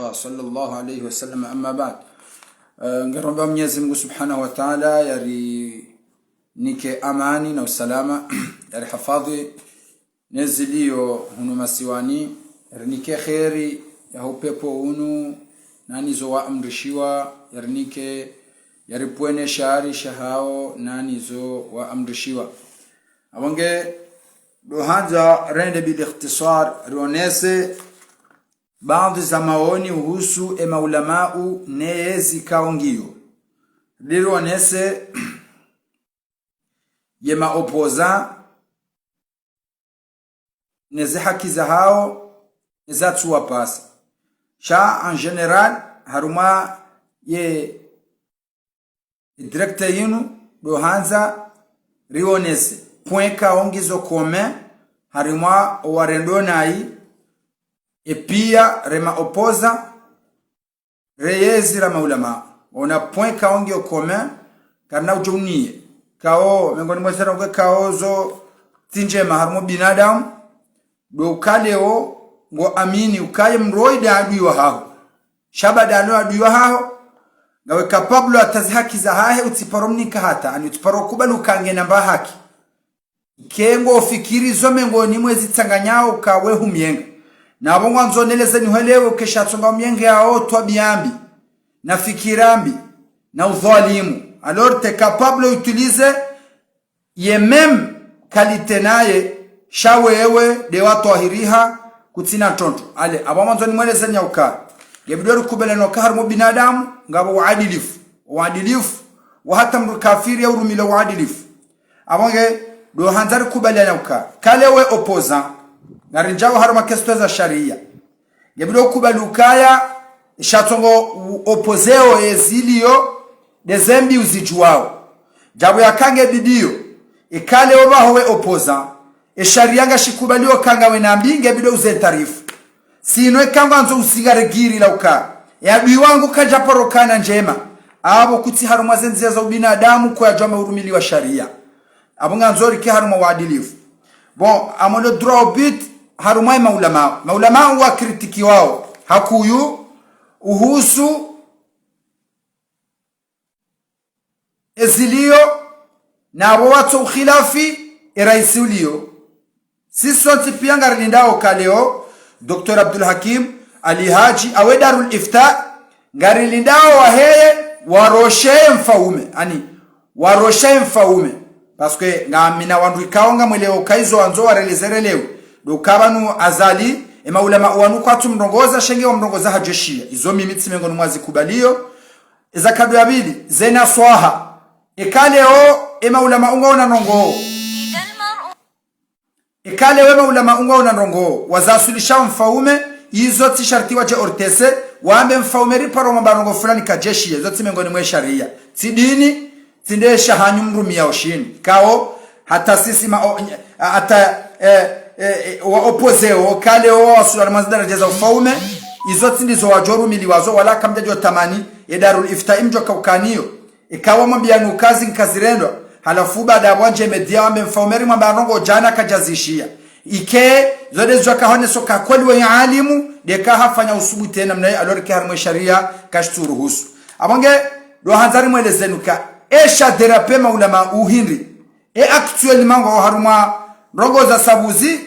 المصطفى صلى الله عليه وسلم. أما بعد نقرب Mwenyezi Mungu Subhanahu wa Ta'ala yari nike amani na usalama yari hafadhi nezilio hunu masiwani yari nike kheri ya upepo unu nani zo wa amrishiwa yari nike yari puene shari shahao nani zo wa amrishiwa abonge dohanza rende bil ikhtisar rionese baadhi za maoni uhusu maulamau nezi kaongio lirionese yema opoza neze haki za hao nezatu wapasa sha en general haruma ye directe yinu dohanza rionese point kaongizo commun haruma warendonai epia rema opoza reyezi la maulama ona point kaongio commun karna ujunie kao mengoni mwesera ngwe kaozo tinjema harimo binadamu do kaleo ngo amini ukaye mroida adui hao shabada no adui hao ngawe capable atazihaki za hahe utiparomnika hata ani utiparokubalu kange namba haki kengo ofikiri zo mengoni mwezi tsanganyao kawe humyenga na bongo nzoneleze nihelewe keshatsonga myenge yao twabiambi na fikirambi na udhalimu alors t'es capable utiliser ye même qualité naye shawewe de watu ahiriha kutina tonto ale abamwanzo nimweleze nyauka yebidoru kubeleno kaharmu binadamu ngabo uadilifu wa hata mkafiri au rumila uadilifu abonge do hanzari kubeleno ka kalewe opposant ngarinjao haruma kesto za sharia yebido kubalukaya shatongo opozeo ezilio dezembi uzijuao jabu yakange bidio ikale obaho we opoza sharia ngashikubaliwa kanga we nambinge bido uzentarifu sino kanga nzo usigare giri lauka yadui wangu kaja porokana njema abo kuti haruma zenziya za binadamu kwa jama urumili wa sharia abo nganzori ke haruma waadilifu bon amono draw bit harumai maulama wa kritiki wao hakuyu uhusu ezilio na watu khilafi iraisulio sisi pia ngarindao kaleo Dr. Abdul Hakim Ali Haji awedarul ifta ngarilindao waheye waroshe mfaume parce que ngamina wandu ikaonga mweleo kaizo anzo warelezerelewe dokabanu azali maulama wanu kwatu mrongoza shenge wa mrongoza hajeshia izo mimitsi mengo numwazi kubalio zakadu ya bili zena swaha ikaleo maulama unga una nongo ikaleo maulama unga una nongo wazasulisha mfaume izo tisharti waje ortese waambe mfaume riparo mabarongo fulani kajeshia izo timengo ni mwe sharia tidini tindesha hanyu mrumi ya oshini kao hata sisi hata wa opozeo kaleo wasula mazidara za ufaume izoti ndizo wajoru miliwazo wala kamjajo tamani edarul ifta imjo kaukaniyo ikawa mbianu kazi nkazirendo halafu baada wanje media ambe mfaumeri mbarongo jana kajazishia ike zode zoka hone soka kweli wa alimu deka hafanya usubu tena mnaye alorike harmo sharia kashturuhusu abonge do hanzari mwelezenuka esha therapie maulama uhindi actuellement ngo haruma rongo za sabuzi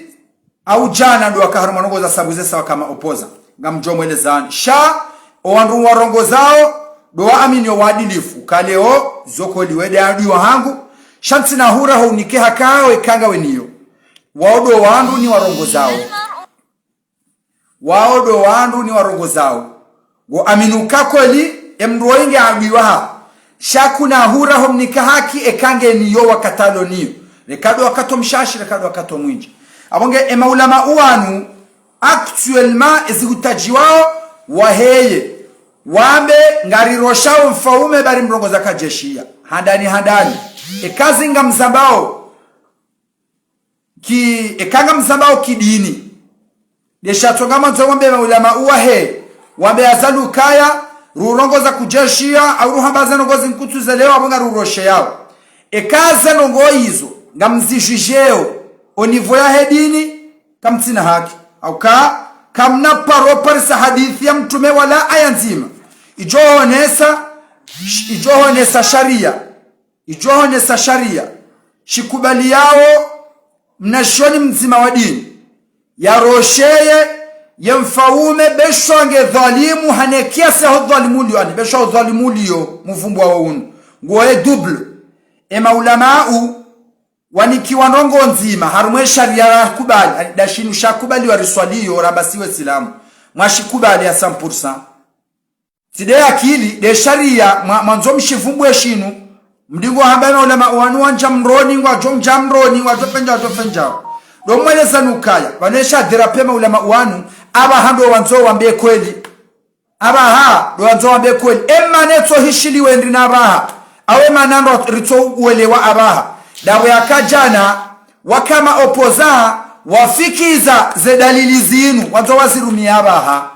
au jana ndo akaharuma rongo za sabuzi sawa kama opoza ngamjomwelezani sha owandu warongo zao do amini wadilifu kaleo zoko liwede adui wangu shanti na hura ho nike hakao ikanga weniyo waodo wandu ni warongo zao go aminuka kweli emroinge adui waha shakuna hura ho nike haki ekange niyo wakatalo niyo rekado wakato mshashi rekado wakato mwinji abonge maulama uanu actuellement ezigutaji wao waheye wambe ngariroshao mfaume bari mrongo za kajeshia handani ekazinga mzambao ekanga mzambao kidini deshatonga manzo wambe maulama uwahe wambe azalu kaya rurongo za kujeshia au ruhambaza nongozi nkutu za leo abonga ruroshe yao ekaza nongo hizo ngamzijijeo au niveau ya hedini kamtina haki au ka kamna paroparisa hadithi ya mtume wala aya nzima ijohonesa sharia shikubali yao mnashoni mzima wa dini ya rosheye ya mfaume beshwange dhalimu hanekia seho dhalimu liyo ane besho dhalimu liyo mufumbu wa unu nguwe double ulamau wanikiwa nongo nzima harumwe sharia kubali dashinu shakubali wa riswaliyo rambasiwe silamu mwashikubali ya 100%. Tide akili de sharia mwanzo mshivumbu eshinu mdingo hambana ulama wanu wanja mroni wajonja mroni wajopenja do mweleza nukaya wanesha dirapema ulama wanu aba hando wanzo wambe kweli aba do wanzo wambe kweli emaneto hishili wendi na abaha awe manando rito uelewa abaha dawe yakajana wakama opoza wafikiza ze dalili zinu wanzo wazirumi abaha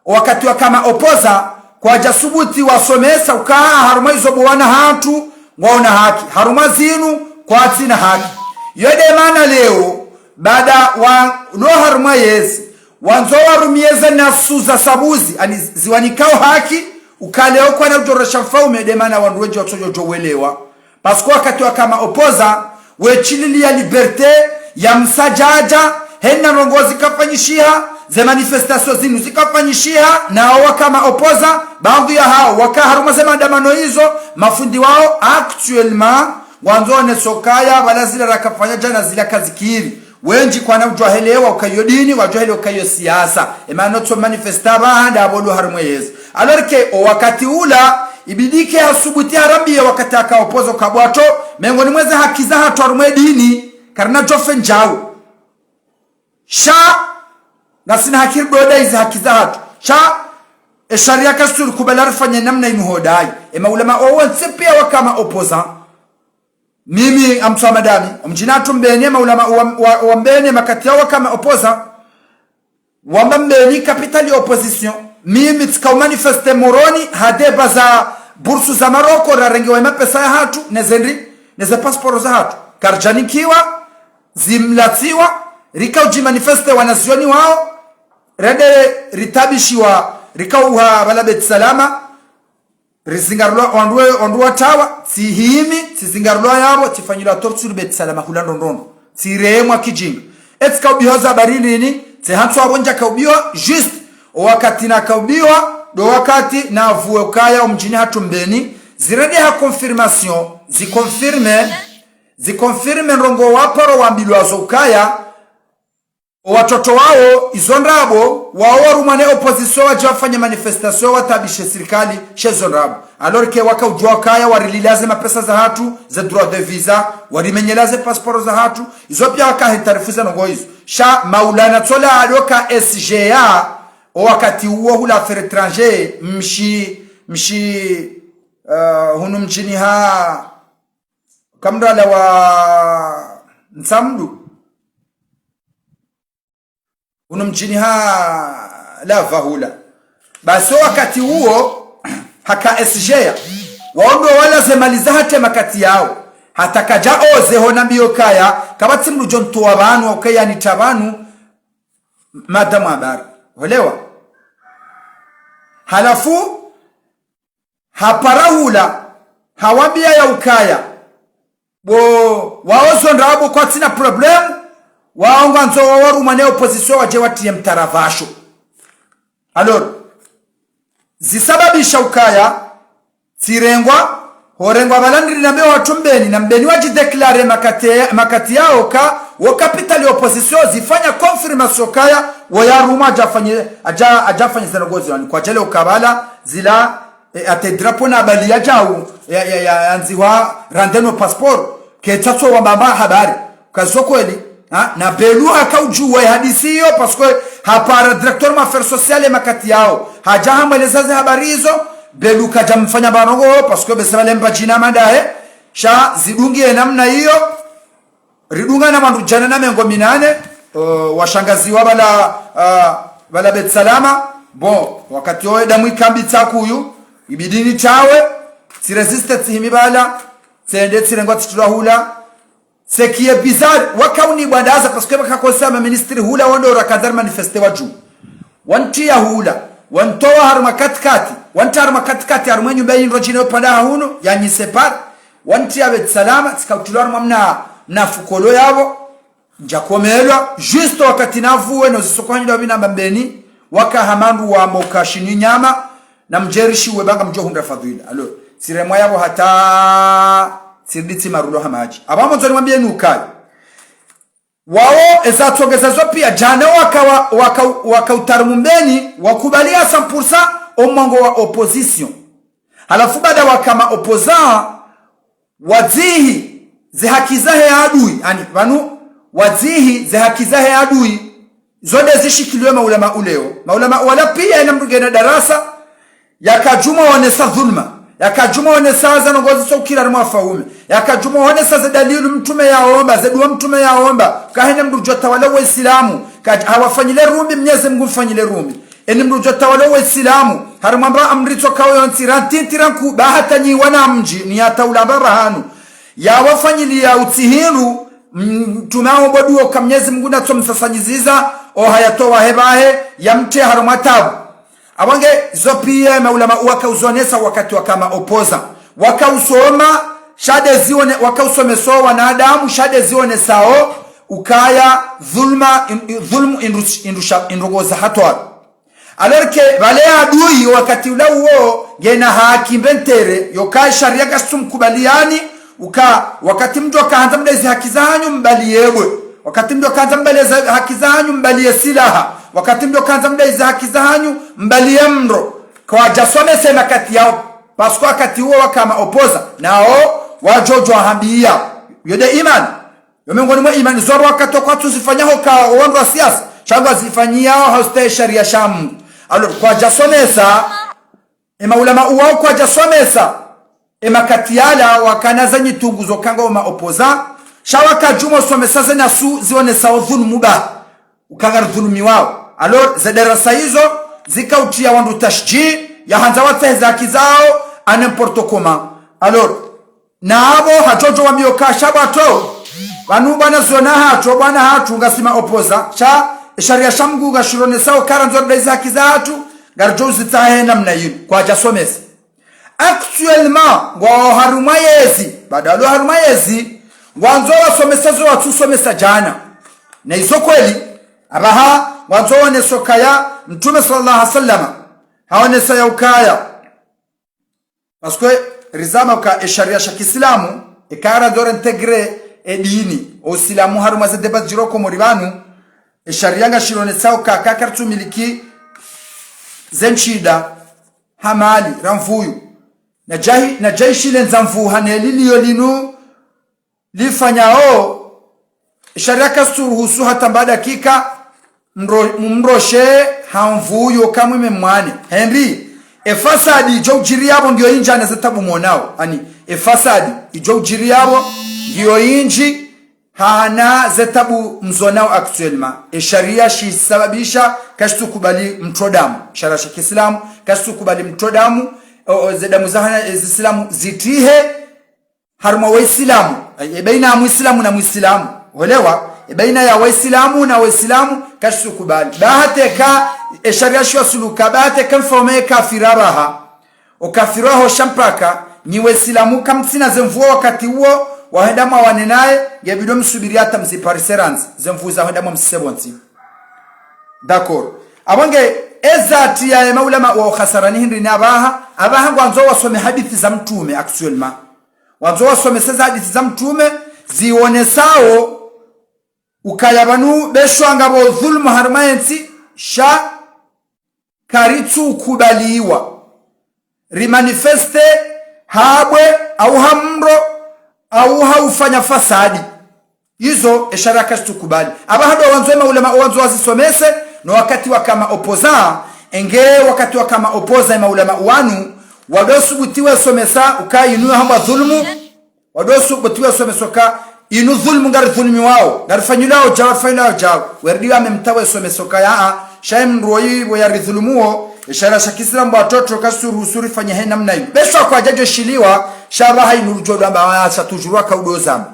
wakati wakama opoza kwa jasubuti wasomesa ukaa haruma izobo wana hatu waona haki haruma zinu kwa atina haki yode mana leo baada wa no haruma yezi wanzo warumieza na suza sabuzi ani ziwanikao haki ukaleo kwa na ujoresha mfaume de mana wanduweji watojo welewa pasko wakati wakama opoza wechilili ya liberte ya msajaja hena rongozi kapanyishia ze manifestation zinu zikafanyishia na wakama opoza baadhi ya hao wakaharuma ze maandamano hizo mafundi wao actuellement wanzone sokaya wala zile rakafanya jana zile kazikiri wenji kwa na ujwahelewa ukayodini wajwahelewa ukayo siasa emanoto manifestaba handa abolu harumwe yezu alorike wakati ula ibidike hasubuti harambia wakati akaopoza kabwato mengoni mweze hakiza hatu harumwe dini karina jofe njau sha na sina hakiri boda hizi haki za hatu cha sharia kasuri kubala rifanya namna inuhodai ulama owense pia wakama opoza mimi amtuwa madami mjinatu mbeni ulama wambeni makati ya wakama opoza wamba mbeni kapitali opposition mimi tika manifeste moroni hadeba za bursu za Maroko rarengi wa pesa ya hatu neze pasporo za hatu karjanikiwa zimlatiwa rika uji manifeste wanazioni wao rede ritabishiwa rikauha balabet salama rizingarulwa onduwa tawa tihimi tizingarulwa yabo tifanyilwa torture bet salama hulando ndono tiremwa kijinga etika ubihoza barili ni tehantu abonja kaubiwa just wakati na kaubiwa do wakati na vuokaya umjini hatumbeni zirede ha confirmation zikonfirme rongo waparo wambilwa zokaya watoto wao izonrabo wao rumane opposition wajafanya manifestation watabishe serikali shezonrabo alors que wakaujwa kaya warililaze mapesa za hatu za droit de visa warimenyelaze passport za hatu izo pia wakahitarifuza ngo hizo sha maulana tola aloka SGA wakati huo hula affaire étranger mshi hunu mchini ha kamdala wa nsamdu mjini ha la vahula basi wakati huo haka SGA waondo wala zemaliza hate makati yao hatakaja oze hona mbiyokaya kabati mrujonto wabanu wakaya ni tabanu madamu habari olewa halafu haparahula hawambia ya ukaya waozo ndabo kwa tina problem waonga nzo warumane opposition waje watie mtaravasho alors zisababisha ukaya tirengwa horengwa balandiri nambe watumbeni na mbeni wajideklare makati yao ka wakapitali opposition zifanya confirmation kaya wayaruma ajafanye zanagozi wani kwa jele ukabala zila ate drapo na bali ya jau ya anziwa randeno passport ke tatso wa mama habari kazo kweli na belu akaujua hadisi hiyo paske hapara directeur ma affaires sociales makati yao hajaha mwelezaze habari hizo belu kaja mfanya barongo paske besema lemba jina madae sha zidungie namna hiyo ridunga na mandu jana na mengo minane washangazi wa bala bet salama bon wakati oe damu ikambi takuyu ibidini tawe si resiste himibala sende tirengwa titulahula ce qui est bizarre wakauni bwandaza parce que bakakosa ma ministre hula wondo rakadar manifeste waju wanti ya hula wantoa harma katikati wanta harma katikati harma nyumba yin rojine upanda huno yani separ wanti ya bet salama tikautulwa mna fukolo yabo njakomelwa justo wakati navuwe no zisokwanyi bina mbeni waka hamandu wa mokashini nyama na mjerishi webanga mjohunda fadhila alo siremwa yabo hata sirditi marulo hamaji abamo nzoni mwambie nukai wao ezatogeza zo pia jana waka utarumbeni wakubalia 100% omongo wa opposition halafu baada wakama opposant wazihi zihakizahe adui yani banu wazihi zihakizahe adui zode zishikiliwe maulama uleo maulama wala pia ina mrugena darasa yakajuma wanesa dhulma yakajuma wanesa za ngozi sokira na mafaume yakajuma wanesa za dalilu mtume yaomba zedwa mtume yaomba kahene mrujo tawala wa Uislamu hawafanyile rumbi Mwenyezi Mungu mfanyile rumbi eni mrujo tawala wa Uislamu harimamba amrito kawo yontiranku bahata nyi wana mji ni ataula barahanu ya wafanyili ya utihiru mtumao boduo ka Mwenyezi Mungu natomsasanyiziza o hayatoa hebahe ya mte harumatabu abange zopia maulama waka uzonesa wakati wakama opoza waka usoma shade zione waka usome so wanadamu shade zione sao ukaya dhulmu indrugoza hatwa alerke bale adui wakati ulawo gena haki bentere yokai sharia kastum kubaliani wakati mtu akaanza mbele haki zanyu mbaliyewe wakati mtu akaanza mbele haki zanyu mbaliye silaha wakati mtu akaanza mbele haki zanyu mbaliye mro kwa jasome sema kati yao pasko wakati huo wakama opoza nao wajojo hambia yode iman yomengoni mwa iman zoro wakati kwa tusifanyaho ka wandwa siasa changwa zifanyia hoste sharia shamu alo kwa jasomesa maulama uwao kwa jasomesa emakatiala wakanaza nyitunguzo kanga oma opoza shawaka jumo somesa zena su zione sawo dhulmu ba ukanga dhulumi wao alo za darasa hizo zikautia wandu tashji ya hanza wateza akizao anemporto koma alo na abo hatojo wamioka shabato banu bana zona hato bana hatu ngasima opoza cha sharia shamgu gashirone sawo karanzo daiza akizatu garjozi tahe namna yinu kwa jasomesa actuellement ngo harumayezi badalo harumayezi wanzo wasomesazo watusomesa jana na hizo kweli abaha wanzo wanesokaya mtume sallallahu alaihi wasallam haonesa ya ukaya paske rizama ka sharia ya Kiislamu ikara dore integre edini osilamu harumaze debat jiroko moribanu sharia ngashirone sao ka kakartu miliki zenchida hamali ramvuyu na jaishi lenzamvu haneliliyo linu lifanyao sharia kasuruhusu hata baada dakika mroshe hamvuyo kamwe memwane Henry efasadi ijojiri yabo ndio inji anazetabu monao ani efasadi ijojiri yabo ndio inji hana zetabu mzonao actuellement sharia shi sababisha kashtu kubali mtodamu sharia ya Kiislamu kashtu kubali mtodamu zedamu za Islamu zitihe haruma waislamu baina muislamu na muislamu olewa baina ya waislamu na waislamu kashukubali bahateka sharia shwa suluka bahateka mfome kafiraha ukafiraho shampaka ni waislamu kamtsina zemvuo wakati huo wahendama wanenaye yabido msubiriata msipariseranzi zemvu za wahendama msebonzi d'accord abange ezati ya maulama wa khasarani hindi abaha ngwanzo wasome hadithi za mtume actuellement wanzo wasome sasa hadithi za mtume zionesao ukayabanu beshwanga bo dhulmu harmayensi sha karitsu kubaliwa rimanifeste habwe au hamro au haufanya fasadi hizo ishara kastu kubali abaha do wanzo maulama wanzo wazisomese no wakati wa kama opoza wakati wa kama opoza maulama wanu wadosubutiwe somesa ukainu hamba dhulmu wadosubutiwe somesoka inu dhulmu ngar dhulmi wao garfanyulao jawafanyulao jaw werdiwa amemtawe somesoka ya shaim roi bo yaridhulumuo ishara ya Kiislamu watoto kasuru usuri fanya hena namna hiyo besho kwa jajo shiliwa shabaha inurujodo amba acha tujurwa kaudoza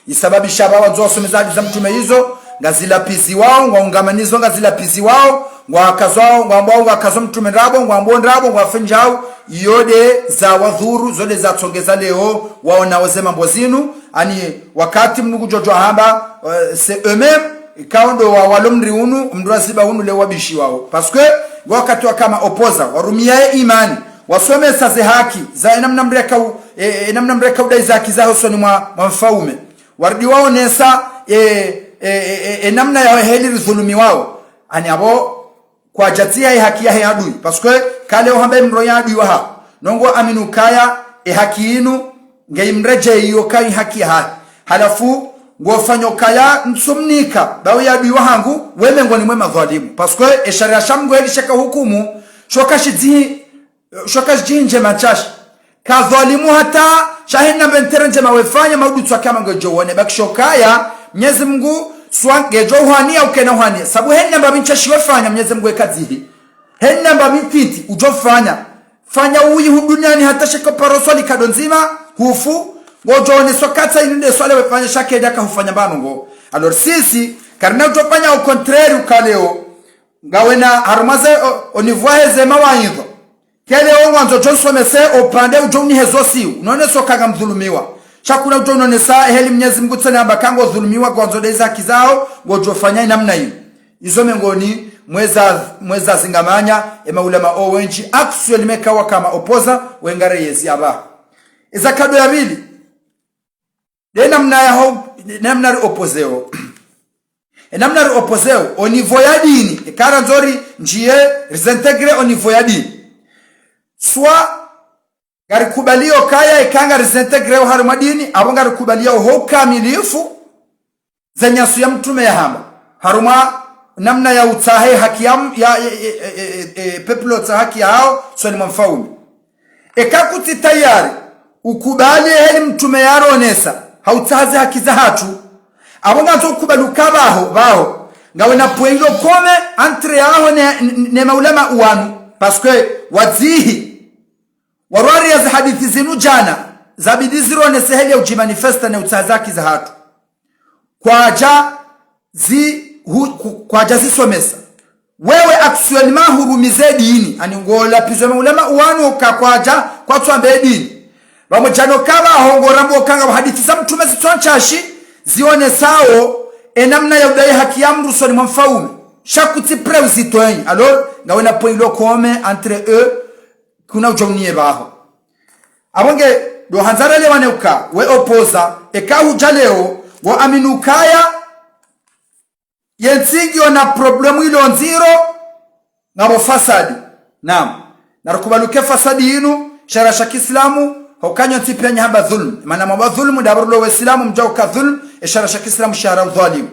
isababi shabaha wanzo someza za mtume hizo ngazila pizi wao ngaungamanizo ngazila pizi wao ngwakazwao ngwambao ngwakazo mtume rabo ngwambo ndrabo ngwafenjao yode za wadhuru zode za tsongeza leo waona waze mambo zinu ani wakati mnugu jojo hamba se eux-mêmes kaundo wa walomri unu mdwaziba unu le wabishi wao parce que wakati wa kama opoza warumia imani wasome saze haki za namna mreka udai za haki zao soni mwa mfaume wardi wao nesa namna ya heli dhulumi wao ani abo kwa jatia haki ya adui parce que kale ohambe mro ya adui wa nongo aminu kaya haki inu ngeimreje hiyo kai haki ha halafu ngofanyo kaya nsumnika bawe ya adui wangu weme ngoni mwema dhalimu parce que sharia shamgo elishaka hukumu shokashi nje machashi ka dhalimu hata shahina bentere nje mawefanya maudu kama ngojowone bakishokaya Mwenyezi Mungu swange johwania ukena hwania sabu henna mbabinchashi wefanya Mwenyezi Mungu ekazihi henna mbabintiti ujofanya fanya uyi huduniani hata shaka parosoli kadonzima hufu ngojone sokata inende swale wefanya shake daka hufanya banongo alors sisi karna ujofanya au contraire ukaleo ngawena harumaze onivoeze mawaidho kele ongo anzo jonsomese opande ujoni hezosi unaone sokaga mdhulumiwa chakuna utonone saa heli Mwenyezi Mungu tsana bakango dhulumiwa kwa nzodeza kizao ngojofanya namna hiyo izome ngoni mweza zingamanya emaulama owenji actually mekawa kama opoza wengare yezi aba izakado ya bili de namna ya ho namna opozeo namna opozeo au niveau ya dini kara nzori njie resintegre au niveau ya dini soit garikubalio kaya ikanga resintegre au madini abonga garikubalio ho kamilifu zenyasu ya mtume ya hamba haruma namna ya utahe haki ya peplo ta haki yao so ni mfaume ekakuti tayari ukubali heli mtume yaronesa hautaze haki za hatu abonga zo kubaluka baho ngawe na poilo kome entre yao ne maulama uanu parce que wazihi warwari ya hadithi zinu jana zabidi zirone seheli ya ujimanifesta ne utazaki za hatu kwa jazi somesa wewe actuellement hurumize dini ani ngola pizwe maulama uanu kakwaja kwa tuambe dini bamujano kaba hongorambo kanga hadithi za mtume zitonchashi zione sao enamna ya udai haki ya mru soni mfaume shakuti preuzito yen alors ngawe na poilo kome entre eux kuna ujonie baho abonge do hanzarele waneuka we opoza eka hujaleo wa aminukaya yensingi wana problemu ilo nziro ngabo fasadi naam narukubaluke fasadi inu shara shaki islamu hokanyo tipenya haba dhulm maana mwa dhulm dabarlo wa islamu mjauka dhulm shara shaki islamu shara dhalim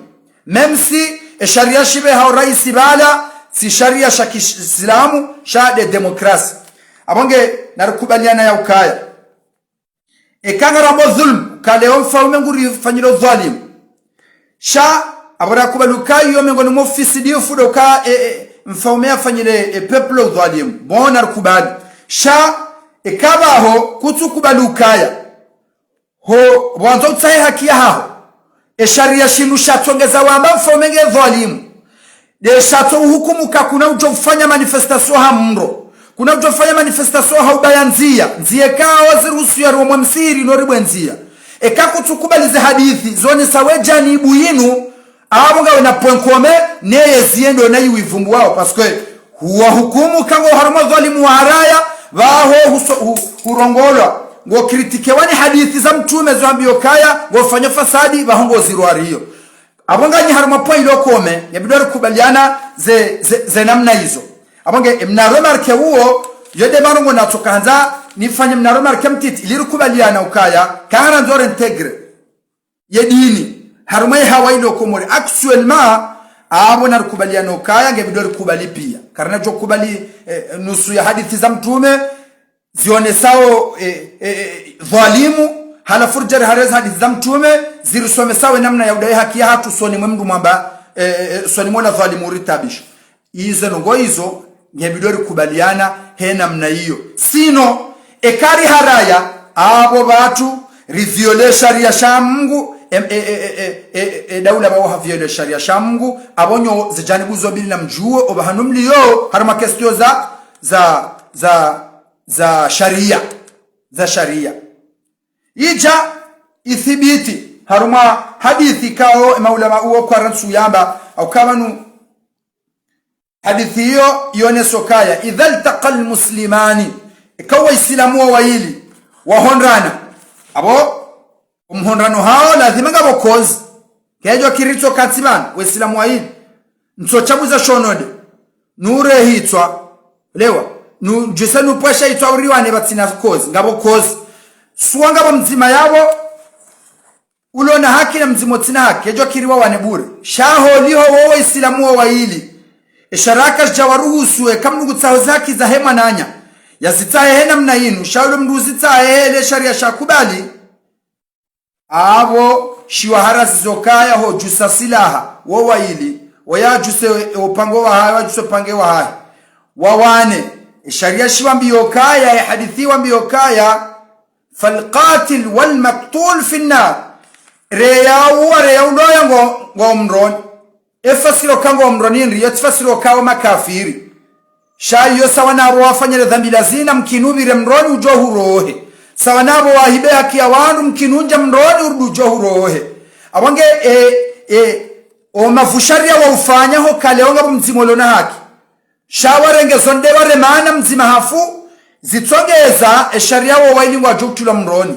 memsi sharia shibe hao rais bala si sharia shaki islamu shade demokrasi abonge narukubaliana ya ukaya ekanga rambo dhulm kaleo mfaume nguri fanyilo dhalim sha abora kubaluka yo mengoni mofisi dio fudoka mfaume afanyile peplo dhalim bona rukubali sha ekabaho kutukubalukaya ho bwanzo tsaye haki yao sharia shinu shatongeza wamba mfaume nge dhalim de shato hukumu kakuna ujofanya manifestation hamro kuna ujofanya manifestation haubayanzia nzie kao zirusu ya romo msiri noribwenzia ekakutukubalize hadithi zone sawejani ibuyinu abonga wena point kome neye ziendo na yiwivumbu wao parce que huwa hukumu kango harama dhalimu wa haraya waho hurongola ngo kritike wani hadithi za mtume zoambio kaya ngofanya fasadi bahongo zirwari hiyo abonga nyi harama point ilo kome yabidori kubaliana ze namna hizo abonge mna remarke huo yode marongo natokanza nifanye mna remarke mtiti ilirukubaliana ukaya kana nzore integre yedini harumai hawailo komori actuellement abo narukubaliana ukaya ngebidori kubali pia karena jo kubali nusu ya hadithi za mtume zione sao dhalimu hala furjar harez hadithi za mtume zirusome sawa namna ya udai haki ya hatu soni mwendu mwamba soni mwana dhalimu ritabish izo nongo hizo ngebidori kubaliana hena mna hiyo sino ekari haraya abo batu riviole sharia sha Mungu daula bawo havyele sharia shamgu abonyo zijanibu zobili na mjuo obahanumliyo harma kestio za sharia ija ithibiti haruma hadithi kao maulama uo kwa ransu yamba au kamanu hadithi hiyo yone sokaya idha iltaqal muslimani ikawa islamu wawili wahonrana abo umhonrano hao lazima ngabo kozi kejo kiritso katibana waislamu wawili nso chabuza shonode nure hitwa lewa nu jisanu pasha hitwa uriwane batina kozi ngabo kozi suwanga bo mzima yabo ulona haki na mzimo tina haki kejo kiriwa wane bure shaho liho wowe islamu wawili isharaka jawaruhusuwe kamnugu tsaho zaki za hema nanya yazitahe hena mna yinu shaulo mduzitahe hele sharia shakubali abo shiwahara zizokaya ho jusa silaha wawaili waya juse upango wa hawa juse pange wa hawa wawane sharia shiwambi yokaya hadithi wambi yokaya falqatil wal maqtul fi an-nar reya uloya ngo mroni efasiro kango mroni ndiyo tfasiro kawo makafiri shayo sawa nabo wafanyele dhambi lazina mkinubire mroni ujohurohe sawa nabo wahibe haki ya wandu mkinunja mroni ujohurohe abange o mafusharia wa ufanya ho kaleonga mzimolo na haki shawarenge zonde ware maana mzima hafu zitsongeza sharia wa waili wa jokutula mroni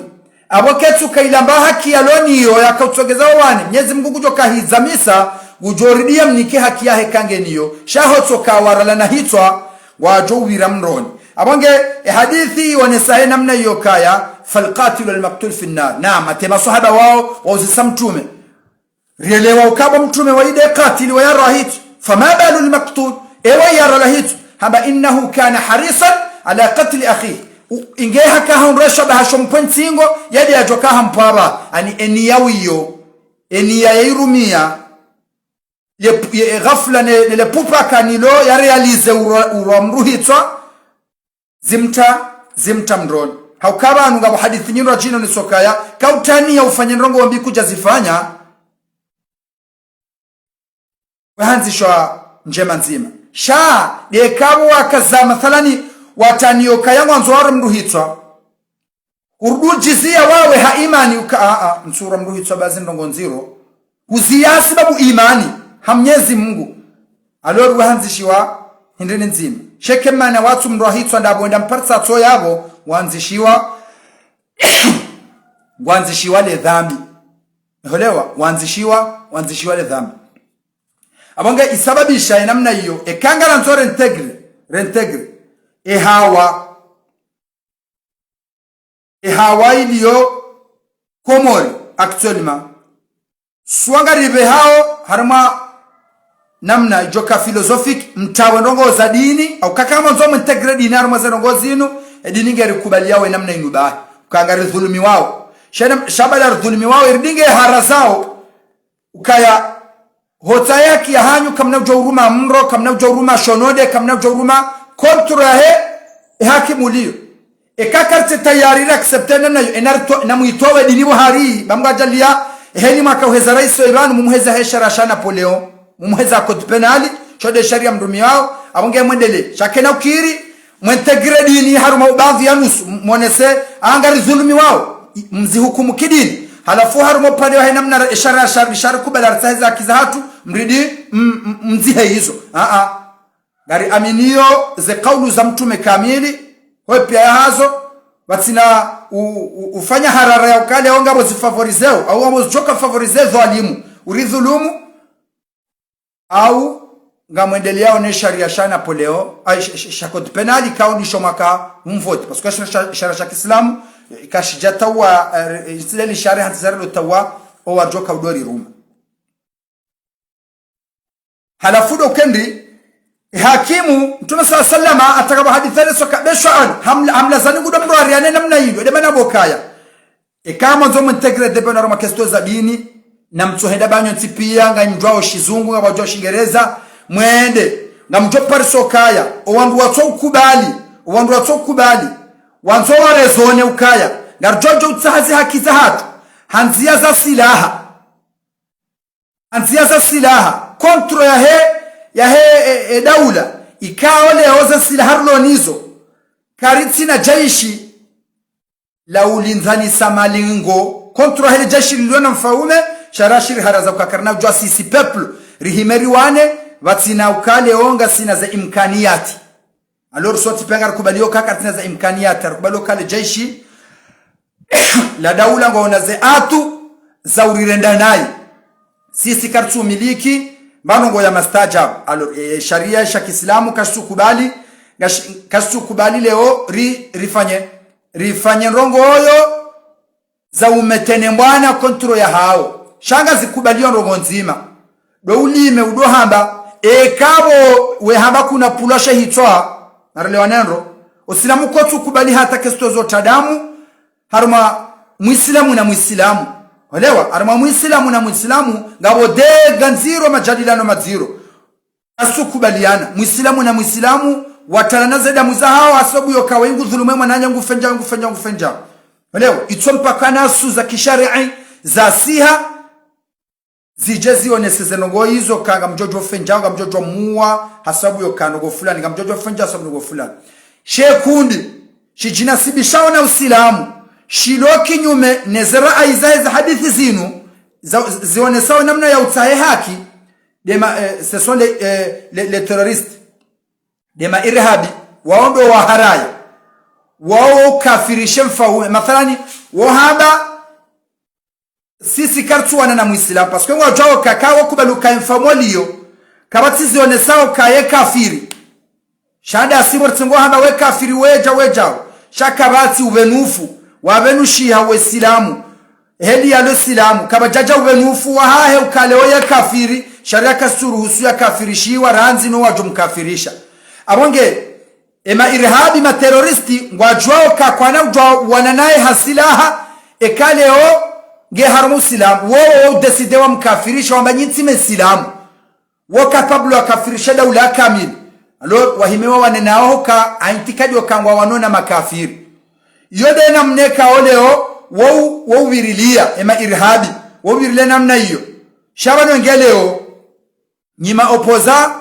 aboketsu kailamba haki ya loni yo yakatsogeza wane Mwenyezi Mungu kujoka hizamisa ujoridia mnike haki ya hekange niyo shahotso kawarala na hitwa wajowira mroni abonge hadithi wanesahe namna yokaya falqatil wal maqtul fi an-nar naam atema sahaba wao wazisamtume rielewa ukaba mtume waide qatil wa yarahit fama balu al maqtul ewa yarahit haba innahu kana harisan ala qatl akhihi inge haka honresha bahasho mpentingo yadi ajoka hampaba ani eniyawiyo eniya yairumia ye ghafla le pupa kanilo ya realize uramruhitwa zimta mroni haukaba anu ngabo hadithi nyino jino ni sokaya kautani ya ufanye nrongo wambi kuja zifanya wahanzishwa njema nzima sha dekabu wakaza mathalani watanioka yangu anzoara mruhitwa urdu jizia wawe haimani uka nsura mruhitwa bazi ndongo nziro uzia sababu imani hamnyezi Mungu aloru hanzishiwa hindene nzima shekemana watu mruhitwa ndabwenda mparsa to yabo wanzishiwa le dhambi holewa wanzishiwa le dhambi abonga isababisha namna hiyo ekangala nzore reintegre ehawa iliyo komori actuellement swanga ribe hao harma namna joka philosophique mtawe ndongo za dini au kakama nzomo integre dini harma za ndongo zinu dini ngeri kubaliawe namna inuba ukangari dhulumi wao shabala dhulumi wao irdinge harazao ukaya hota yake ya hanyu kamna ujuruma mro kamna ujuruma shonode kamna ujuruma kontrahe hakimu liyo ekakarte tayari acceptena nayo enarto namuitowe dini buhari bamgajalia heni makaweza rais wa Iran mumheza heshara shana Napoleon mumheza code penali chode sharia mdumi wao abonge mwendele shakena ukiri mwentegre dini haruma baadhi ya nusu monese angari zulumi wao mzihukumu kidini halafu haruma pale wa namna ishara kubala rtaiza kizahatu mridi mzihe hizo gari aminio ze kaulu za mtume kamili hoe pia hazo watina ufanya harara ya ukale au ngabo zifavorizeo au ngabo zichoka favorizeo dhalimu uridhulumu au ngamwendelea ne sharia shana Napoleon shakot penali kao ni shomaka mvote parce que sharia ya Kiislamu kashijatawa istilali sharia hatizarilo tawa au wajoka udori ruma halafu ukendi hakimu mtume sallama atakaba hadithale sokabeshwa hamla zani gudo mro ariane namna hiyo de bana bokaya kama nzomo integre de bana roma kesto za dini na mtsoheda banyo tipia nganyjwao shizungu ngabajwa shingereza mwende ngamjo parisokaya owandu watso kubali wanzo warezone ukaya ngarjojo utsahazi hakiza hatu hanzia za silaha kontro ya he daula ikao leo za silaha rulonizo kariti na jaishi la ulinzani samalingo kontro hele jaishi liliona mfaume sharashiri haraza kukakarna ujwa sisi people rihimeri wane watina ukale onga sina za imkaniyati alor soti pengar kubalio kakatina za imkaniyati kubalio kale jaishi la daula ngona ze atu za urirenda nayi sisi kartu miliki manongo ya mastajab alor sharia ya Kiislamu kasukubali leo rifanye rongo oyo za umetene mbwana kontro ya hao shanga zikubaliwa rongo nzima do ulime udohamba kabo wehamba kuna pulasha hitwa narelewa nendo usilamu kwa tukubali hata kesto zote damu haruma muislamu na muislamu olewa haruma muislamu na muislamu ngabo de ganziro majadilano maziro asukubaliana muislamu na muislamu watalanaze damu za hao asabu yoka wengu dhulumema nanya ngufenja olewa itompakana su za kisharii za siha zijezi oneseze nongo hizo kanga mjojo fenjanga mjojo muwa hasabu yokanogo fulani nga mjojo fenja hasabu nogo fulani shekundi shijina sibishao na usilamu shiloki nyume nezera aizahe za hadithi zinu zionesao namna ya utahe haki dema ce sont les terroristes dema irhabi waombe wa haraya wao kafirishe mfaume mathalani wahaba sisi kartu wana na muislamu parce que wajao kakao kubaluka infamolio kabati zionesao kaye kafiri shada asibor tsingo hamba we kafiri weja shakabati ubenufu wabenushi ha wesilamu heli ya silamu kabajaja ubenufu wa hahe ukaleo ya kafiri sharia kasuruhusu ya kafirishiwa ranzi no wajo mkafirisha abonge ema irhabi ma terroristi wajao kakwana wajao wananaye hasilaha ekaleo nge haramu silamu wo deside wa mkafirisha wamba nyitime silamu wo kapablo wa kafirisha daula kamili alo wahimewa wanenao ka aintikadi wakangwa wanona makafiri yode na mneka oleo wo virilia ema irhabi wo virilia namna hiyo shabano ngeleo nyima opoza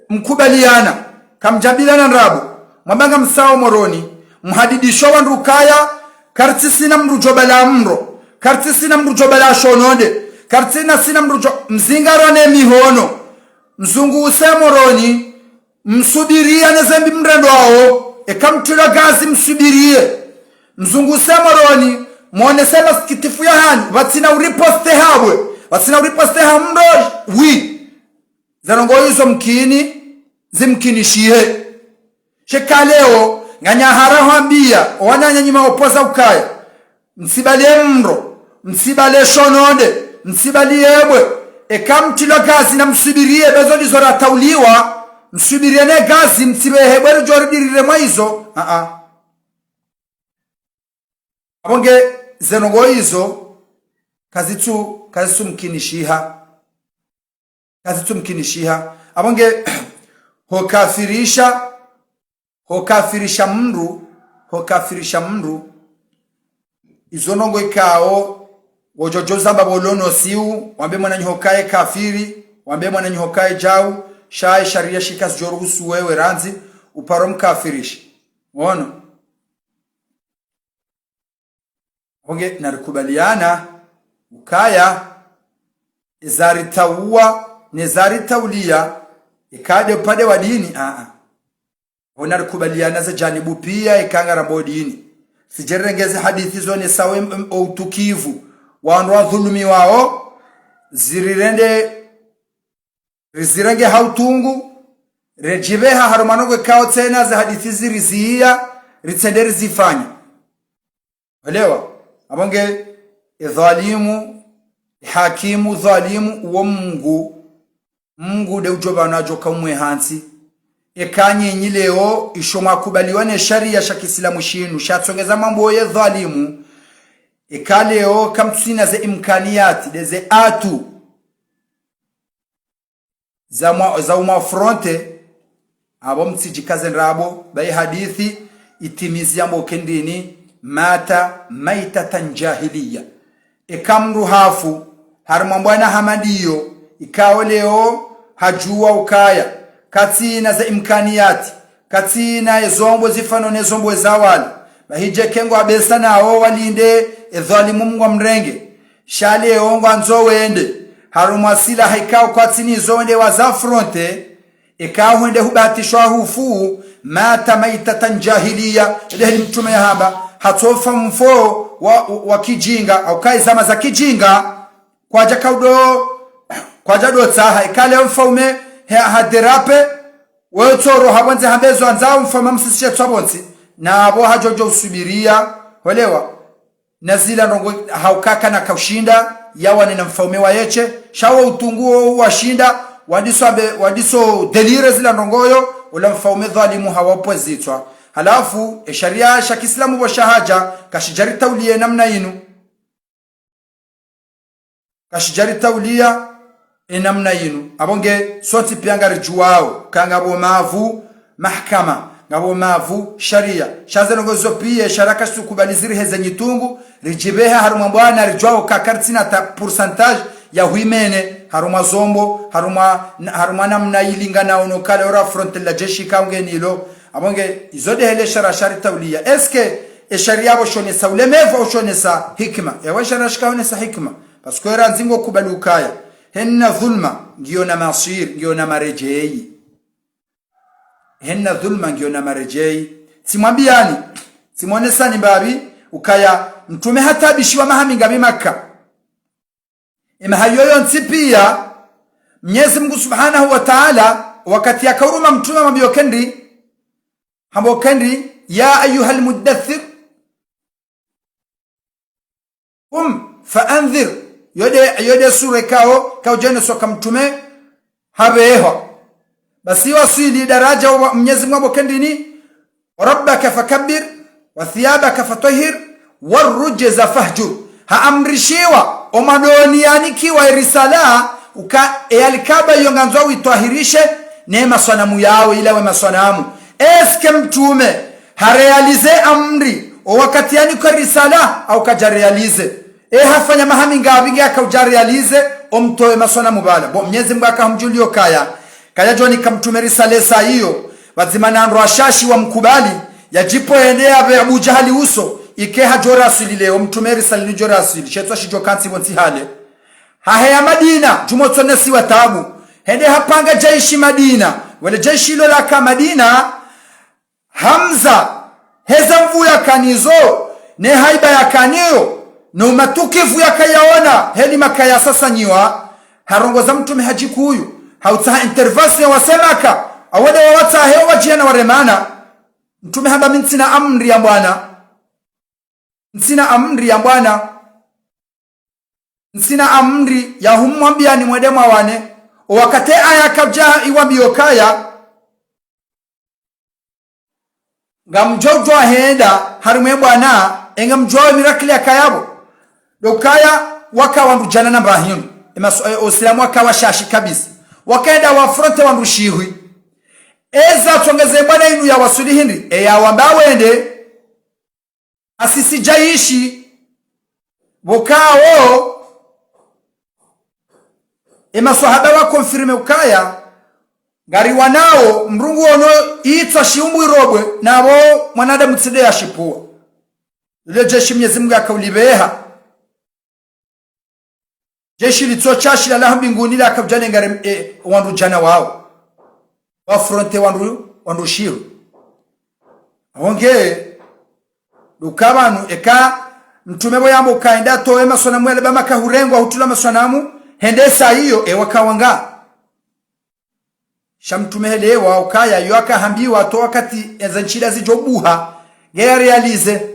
mkubaliana kamjabilana nrabu mwambanga msao moroni mhadidisho wa nrukaya kartisina mrujobala mro kartisina mrujobala shononde kartisina sina mrujo mzingarone mihono mzungu usemoroni msubiria nezembi mrendo wao ekamtula gazi msubirie mzungu usemoroni muone sema skitifu ya hani watina uriposte hamro zarongo hizo mkini zimkinishie shekaleo nganya harahambia wananya nyima opoza ukaya msibale mro msibale shononde msibali ebwe ekamtilo gazi na msubirie bezo lizora tauliwa msubirie ne gazi msibehebwe joridirire maizo abonge zenongo hizo kazitu mkinishiha abonge hokafirisha mndu izonongo ikao wojojoza babolono siu wambe mwana nyokae kafiri wambe mwana nyokae jau shae sharia shikas joruhusu wewe ranzi uparo mkafirishi uono onge narikubaliana ukaya izari tawua nezari taulia ikade upade wa dini onarikubaliana za janibu pia ikanga rambo dini sijerengeze hadithi zone sawe utukivu wandu wa dhulumi wao zirenge hautungu rejibeha harumanogo kao tena za hadithi zirizia ritenderi zifanya elewa abonge dhalimu hakimu dhalimu uwo Mungu de ujoba najo kamwe hansi ekanye nyileo ishoma kubaliwa ne sharia ya Kiislamu shinu shatsongeza mambo ya dhalimu ekaleo kamtusina ze imkaniyati ze atu za umafronte abo mtsijikaze nrabo bai hadithi itimizia mbo kendini mata maitatan jahiliya ikamru hafu harumambwana hamadiyo ikawa leo hajua ukaya katina za imkaniyati katina ezombo zifano nezombo ezawali bahije kengo abesa nao walinde edhalimu mwa mrenge shale ongwa nzo wende harumwasila haikao kwa tini zonde waza fronte ikawa huende hubatishwa hufu mata maitatan jahiliya lehli mtume ya haba hatofa mfo wa kijinga au kai zama za kijinga kwa jakaudo kwa jado tsaha ikale mfaume haderape wotoro habonze hambezo anzao mfama msishe tsabonzi na abo hajojo usubiria olewa nazila ndongo haukaka na kaushinda yawa ni mfaume wa yeche shawo utunguo washinda wadiso delire zila ndongoyo ula mfaume dhalimu hawapo zitwa halafu sharia ya Kiislamu wa shahaja kashijari tauliya namna inu kashijari tauliya namna inu abonge soti pianga rijuwao kanga bo mavu mahkama ngabo mavu sharia shazeno gozo pia sharaka sukubaliziri heza nyitungu rijibeha haruma bwana rijuwao kakartina ta pourcentage ya huimene haruma zombo haruma namna ilingana onokale ora front la jeshi kaunge nilo abonge izode hele shari tauliya eske sharia bo shone sa ulemevo o shone sa hikma ya shara shikaone sa hikma parce que era nzingo kubalukaya henna dhulma ngiyo na masir ngiyo na marejei henna dhulma ngiyo na marejei simwambiani simwonesani babi ukaya mtume hata bishiwa mahaminga bimaka hayoyo nsipia Mwenyezi Mungu Subhanahu wa Ta'ala wakati akauruma mtume mabio kendi ya ayuhal muddathir faanzir yode sura kao jene soka mtume habeho basi wasili daraja wa Mwenyezi Mungu kendi ni rabbaka fakabbir wa thiyabaka fatahhir warujza fahjur haamrishiwa omadoni yani kiwa risala uka alikaba yonganzwa uitwahirishe neema sanamu yao ila we masanamu eske mtume harealize amri o wakati yani kwa risala au kajarealize hafanya mahami ngavingi akajarealize omtoe masanamu bala bo Mwenyezi Mungu akamjulio kaya joni kamtume risale saa hiyo wazimana rashashi wa mkubali yajipo endea be Abu Jahali uso ike hajora asili leo mtume risale ni jora asili shetwa shijo kansi wonsi hale haya Madina jumotone si watabu hende hapanga jaishi Madina wale jaishi lo la Madina Hamza heza mvuya kanizo ne haiba ya kanio no matukivu yakayaona heli makaya sasa nyiwa harongoza mtume hajiku huyu hautaha intervention wasemaka awade wawata hewa wajiana waremana mtume haba mintina amri ya bwana nsina amri ya humwambia ni mwedema wane wakate aya kabja iwambio kaya ngamjojo henda harume bwana engamjoe miracle akayabo dokaya waka wandujana na Ibrahim Uislamu wakawa shashi kabisa wakaenda wa fronte wandushihwi eza tongeze bwana inu ya wasuli hindi ya wamba wende asisi jaishi bokao maswahaba wa konfirme ukaya ngari wanao mrungu ono itwa shiumbu irobwe nabo mwanadamu tside ya shipua ile jeshi Mwenyezi Mungu akaulibeha jeshi litsochashi la lahu mbinguni la akabjane ngari wandu jana wao wa fronte wandu shiru onge dukabanu eka mtume boyambo kaenda towe maswanamu ele bama kahurengwa hutula maswanamu hendesa hiyo wakawanga shamtumehelewa ukaya yoaka hambiwa to wakati ezanchida zijobuha geya realize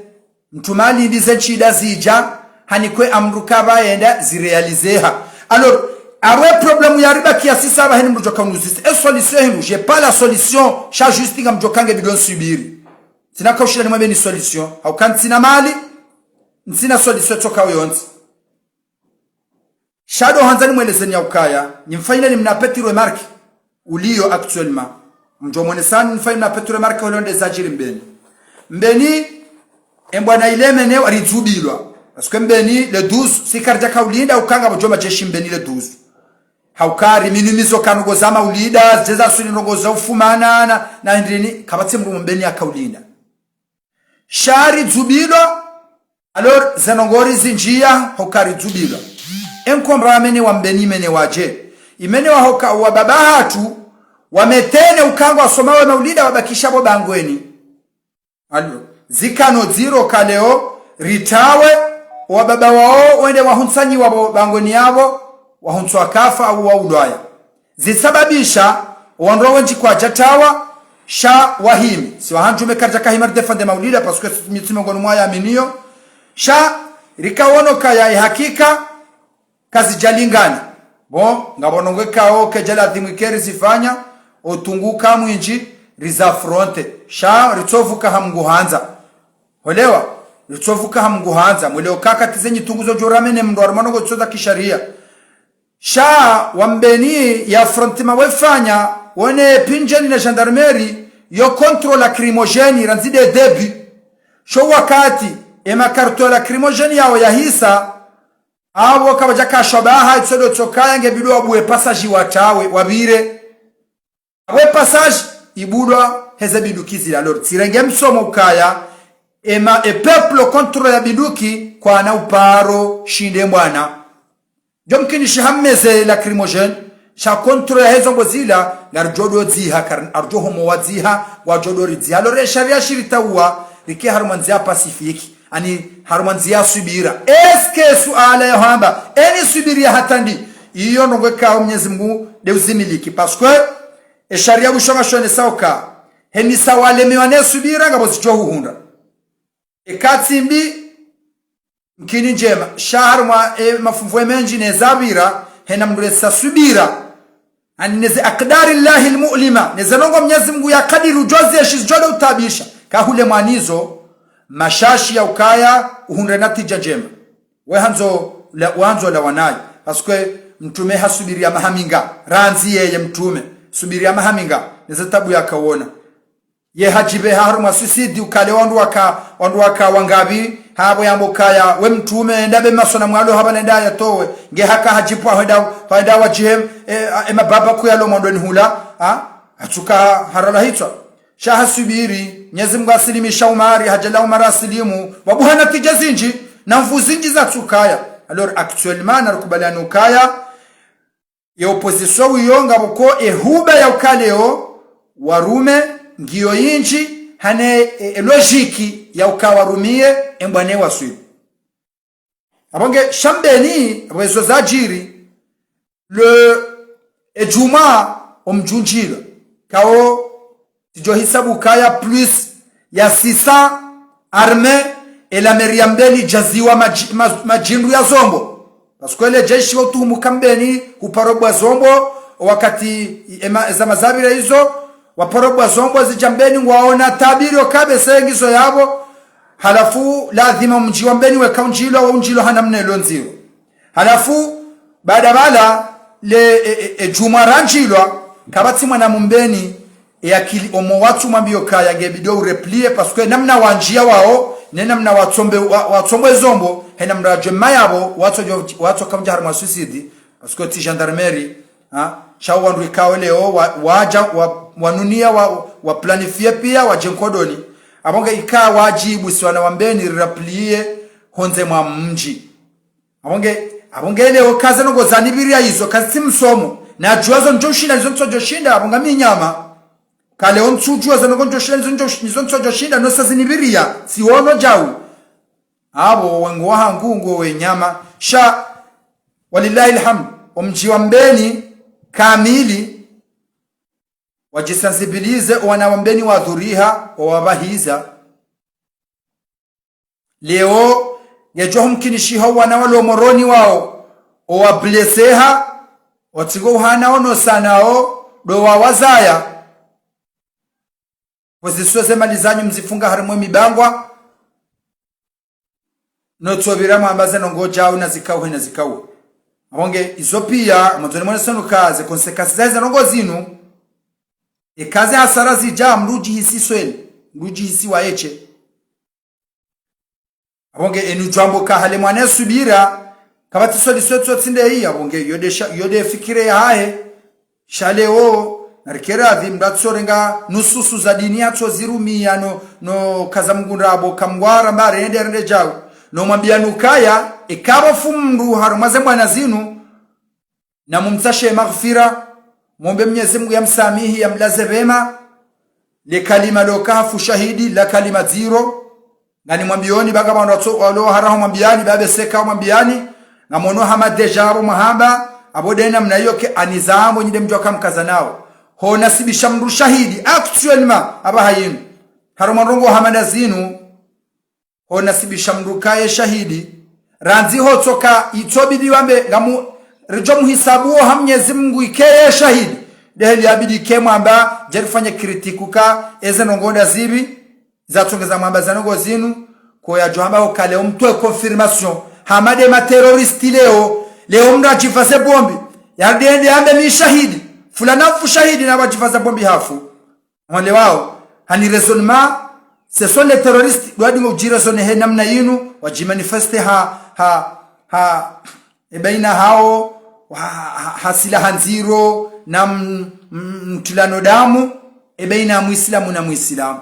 mtumali ndize nchida zija hanikwe amruka baenda zirealizeha alors awe problème ya riba kiasi saba heni mjoka unuzisi solution henu j'ai pas la solution cha justinga mjokange bidon subiri sina kaushila ni mwebe ni solution au kan sina mali sina solution toka yonzi Shadow hanzani mwelezeni ya ukaya nimfanyile ni mnapeti remarque ulio actuellement mjo mwonesani nifanyile mnapeti remarque ulionde zajiri mbeni embwana ile mene warizubilwa parce que mbeni le 12 sikarja kaulinda ukanga bojoma jeshi mbeni le 12 haukari minimizo kanugo zama ulida zeza suli nongo za ufumana na ndini kabatse mrumu mbeni akaulinda shari zubilo alors zenongori zinjia haukari zubilo enkombra mene wa mbeni mene waje imene wa hoka wa baba hatu wametene ukango asomawe maulida wabakisha bo bangweni alors zikano ziro kaleo ritawe wa baba wao wende wahunsanyi wabo bangweni yabo wahunswa kafa au waudwaya zisababisha wandro wenji kwa jatawa sha wahimi si wahanjume karja kahimar defende maulida parce que mitime ngono mwaya aminio sha rikawono kaya hakika kazi jalingani bon ngabonongwe kao kejala dhimikeri zifanya otunguka mwinji riza fronte sha ritovuka hamguhanza olewa ritovuka hamguhanza mweleo kaka tizenyi tunguzo joramene mndwar manongo tsoza kisharia sha wambeni ya frontima wefanya wone pinjeni na gendarmerie yo control lacrimogène ranzide debi sho wakati ema karto lacrimogène yao ya hisa abo kabaja kashobaha itsodo tsokaya ngebidu wabuwe passage watawe wabire awe passage ibudwa heze bidukizi la lord sirenge msomo ukaya ema peuple control ya biduki kwa na uparo shinde mwana jomkini shahameze lacrimogène sha control ya hezo mbozila garjodo ziha karan arjo homo waziha wajodo riziha lore sharia shiritawa rike harumanzia pasifiki ani harumanzia subira eske suala ya hamba eni subiria hatandi iyo nongwe kao Mwenyezi Mungu de uzimiliki parce que sharia bushonga shone sauka heni sawale mewane subira ngabo zicho hunda ekatsimbi mkini njema shaharma mafumvwe menji nezabira hena mduresa subira ani neze akdari llahi almu'lima nezanongo Mwenyezi Mungu ya kadiru jozi ya shizjoda utabisha kahule mwanizo mashashi ya ukaya uhunde natija njema wehanzo la wanayi parce mtume hasubiria mahaminga ranzi yeye mtume subiria mahaminga neze tabu yakawona ye hajibe haruma suicide ukale wandu waka wangabi habo yambokaya we mtume ndabe masona mwalo haba nenda yatowe nge haka hajipwa heda wajihem emababa kuyalo mondoni hula atuka harala hitwa shaha subiri Mwenyezi Mungu asilimisha umari hajala umara asilimu wabuhana tijazinji na mvuzinji za tsukaya alors actuellement narukubaliana ukaya ya opposition wiyonga boko ehuba ya ukaleo warume ngiyo yinji hane logiki ya ukawarumie embwane waswi abonge shambeni rezo zajiri le ejuma omjunjila kao tijo hisabu kaya plus ya 600 armée et la meriambeli jaziwa majindu ya zombo parce que le jeshi wotumu kambeni uparobwa zombo wakati za mazabira hizo waporobwa zombo zijambeni waona tabiri okabe sengizo yabo halafu lazima mji wa mbeni weka unjilo wa unjilo hana mnelo nziro halafu baada bala le jumaranjilo kabati mwana mumbeni yakili omo watu mambio kaya gebido replie parce que namna wanjia wao namna watsombe zombo hena mraje mayabo watu kamja harma suicide parce que ti gendarmerie shawo wandu ikawe leo waja wanunia wa planifie pia wajenkodoni abonga ika wajibu siwana wambeni raplie honze mwa mji abonge leo kaza ngo zanibiria hizo kazi msomo na juazo njoshinda nizo njoshinda abonga minyama kale ontsujua zango njoshinda nizo njoshinda no sazinibiria siwono jau abo wengo wahangu wenyama sha walillahi alhamd omji wambeni kamili wajisensibilize wanawambeni wadhuriha wawabahiza leo yejo mkinishiho wanawalo moroni wao owableseha watigo hana ono sanao do wawazaya poziswe malizanyu mzifunga harimo mibangwa notsobira mwambaze nongoja una zikawe na zikawe abonge izopia mwanzoni mwana sanu kaze konsekansi zaza nongo zinu ekaze hasara zija mruji hisi sweli mruji hisi waeche abonge enu jambo ka hale mwana subira kabati solution tsinde hii abonge yode fikire hae shaleo narikera mdatsorenga nususu za dini yatso zirumia no kazamgundabo kamwara mbare ende jawo no mwambianukaya ikaba fumru harumaze mwana zinu na mumtashe maghfira muombe Mwenyezi Mungu yamsamihi yamlaze vema le kalima lokafu shahidi la kalima zero ngani mwambioni baga bantu walo haraho mwambiani babe seka mwambiani ngamono hamadejabu mahaba abodena mnayoke anizamu nyide mjoka mkaza nao ho nasibisha mru shahidi actuellement aba hayinu harumarongo hamada zinu ho nasibisha mru kaye shahidi ranzi ho toka itobidi wambe ngamu rijomu hisabu ha Mwenyezi Mungu ikeye shahidi deheli abidi kemwamba jerifanye kritikuka eze nongoda zibi zatongeza mwamba zanongo zinu ko ya johamba ho kale umtwe confirmation hamade ma terroristi leo mra jifase bombi yardende ambe mi shahidi fulana fu shahidi na wajifasa bombi hafu wale wao hani raisonnement ce sont les terroristes doit ngojira sone he namna yinu wajimanifeste ha ebaina hao hasila hanziro na mtilano damu ebaina muislamu na muislamu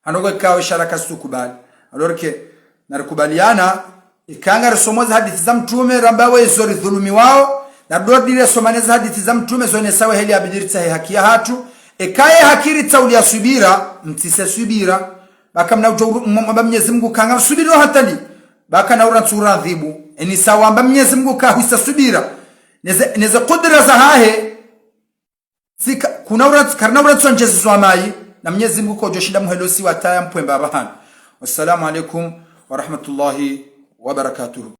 hanogo kawa sharaka sukubali alorke narikubaliana ikanga risomoza hadithi za mtume rambawe zori dhulumi wao na dodile somaneza hadithi za mtume zone sawa heli abidirita hakia hatu ekaye hakiri tauli ya subira mtise subira baka mna Mwenyezi Mungu kanga subira hatali baka na uransura adhibu eni sawa amba Mwenyezi Mungu kahisa subira neze kudra za hahe sika kuna urat karna urat sonjezi swamai na Mwenyezi Mungu ko joshinda muhelosi wataya mpwemba bahana. Wassalamu alaikum wa rahmatullahi wa barakatuh.